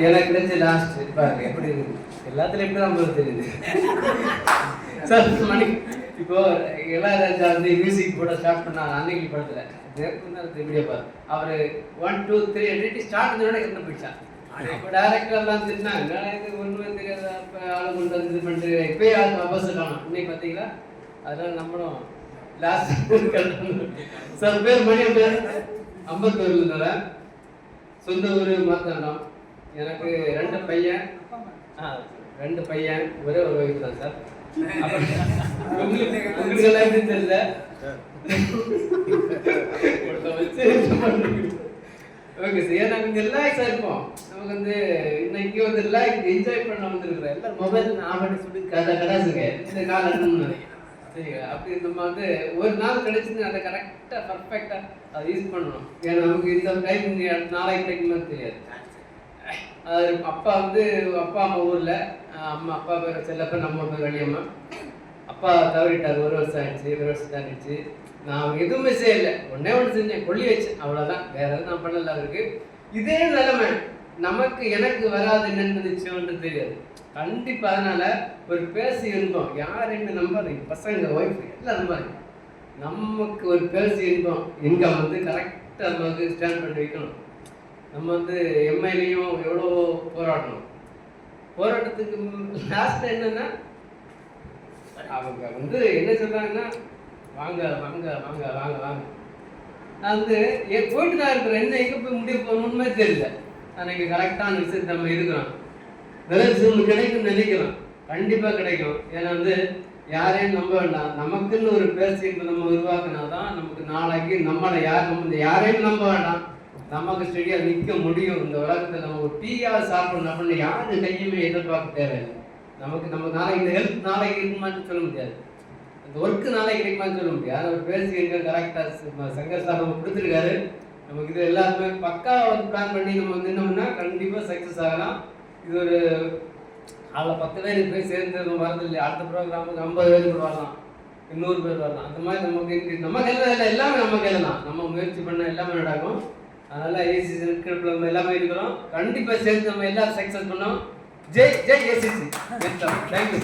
எனக்கு கிடைச்ச லாஸ்ட் பாருங்க எப்படி இருக்குது. எல்லாத்துலயும் எப்படி தான் தெரியுது சார். மணி இப்போ இளையராஜா வந்து மியூசிக் போட ஸ்டார்ட் பண்ணாங்க அன்னைக்கு படத்துல வீடியோ பாரு. அவரு 1 2 3 ஸ்டார்ட் இருந்து போயிடுச்சான். இப்போ டேரக்டர் எல்லாம் திட்டினாங்க, ஒண்ணுமே தெரியாத ஆளு கொண்டு வந்து இது பண்ணிட்டு இப்பயே வாபஸ் காணும். இன்னைக்கு பார்த்தீங்களா? அதனால நம்மளும் லாஸ்ட் சார் பேர் மணி பேர் 54 இருந்தேன். சொந்த ஊர் மாத்தாண்டம். எனக்கு 2 பையன், 2 பையன், ஒரே ஒரு வயசு தான் சார். உங்களுக்கு எல்லாம் எப்படி தெரியல. ஓகே சார், ஏன்னா நாங்கள் ரிலாக்ஸாக இருப்போம். நமக்கு வந்து இன்னைக்கு வந்து ரிலாக்ஸ் என்ஜாய் பண்ண வந்துருக்குறேன். எல்லாம் மொபைல் ஆன் பண்ணி சொல்லி கடாசுங்க இந்த காலம் சரிங்களா. அப்படி நம்ம வந்து ஒரு நாள் கிடைச்சிது அதை கரெக்டாக பர்ஃபெக்டாக அதை யூஸ் பண்ணணும். ஏன்னா நமக்கு இந்த டைம் நாளைக்கு கிடைக்குமான்னு தெரியாது. அது அப்பா வந்து அப்பா அம்மா ஊரில், அம்மா அப்பா பேர் செல்லப்ப, நம்ம பேர் வழியம்மா. அப்பா தவறிட்டார், 1 வருஷம் ஆயிடுச்சு, 1 வருஷம் தாண்டிடுச்சு. நான் எதுவுமே செய்யல, ஒன்னே ஒன்று செஞ்சேன், கொல்லி வச்சேன், அவ்வளோதான். வேற எதுவும் நான் பண்ணல. அவருக்கு இதே நிலைமை நமக்கு எனக்கு வராது என்னன்னு நிச்சயம்னு தெரியாது கண்டிப்பா. அதனால ஒரு பேசி இன்பம் யாரையுமே நம்பாதீங்க. பசங்க, ஒய்ஃப் எல்லாம் நம்பாதீங்க. நமக்கு ஒரு பேசி இன்பம் இன்கம் வந்து கரெக்டாக நமக்கு ஸ்டாண்ட் பண்ணி வைக்கணும். நம்ம வந்து எம்ஐலையும் எவ்வளோ போராடணும். போராட்டத்துக்கு லாஸ்ட் என்னன்னா அவங்க வந்து என்ன சொல்றாங்கன்னா, வாங்க வாங்க வாங்க வாங்க வாங்க. நான் வந்து போயிட்டு தான் இருக்கிறேன். என்ன எங்கே போய் முடிவு போகணுமே தெரியல. அன்னைக்கு கரெக்டான விஷயத்தை நம்ம இருக்கிறோம். ஒன்று கிடைக்கும்னு நினைக்கிறோம். கண்டிப்பாக கிடைக்கும். ஏன்னா வந்து யாரையும் நம்ப வேண்டாம். நமக்குன்னு ஒரு பேசி நம்ம உருவாக்குனா தான் நமக்கு நாளைக்கு நம்மளை யாரையும் நம்ப வேண்டாம். நமக்கு ஸ்டெடியாக நிற்க முடியும். இந்த உலகத்தில் நம்ம ஒரு டீயாவது சாப்பிடணும் அப்படின்னு யாரு கையுமே எதிர்பார்க்க தேவையில்லை. நமக்கு நாளைக்கு இந்த ஹெல்த் நாளைக்கு இருக்குமான்னு சொல்ல முடியாது. அந்த ஒர்க்கு நாளைக்கு கிடைக்குமான்னு சொல்ல முடியாது. ஒரு பேசி இருக்க கரெக்டாக சங்கர் சார் நம்ம கொடுத்துருக்காரு. நமக்கு இது எல்லாருமே பக்காவை வந்து பிளான் பண்ணி நம்ம வந்து என்னம்னா கண்டிப்பாக சக்ஸஸ் ஆகலாம். இது ஒரு அதில் 10 பேர் போய் சேர்ந்து வரது இல்லை. அடுத்த ப்ரோக்ராமுக்கு 50 பேர் கூட வரலாம், 100 பேர் வரலாம். அந்த மாதிரி நமக்கு நம்ம கையில் இல்லை, எல்லாமே நம்ம கையில் தான். நம்ம முயற்சி பண்ண எல்லாமே நடக்கும். அதனால ஏசிசி நம்ம எல்லாமே இருக்கிறோம். கண்டிப்பாக சேர்ந்து நம்ம எல்லாரும் சக்ஸஸ் பண்ணோம். ஜெய் ஜெய் ஏசிசி. தேங்க்யூ.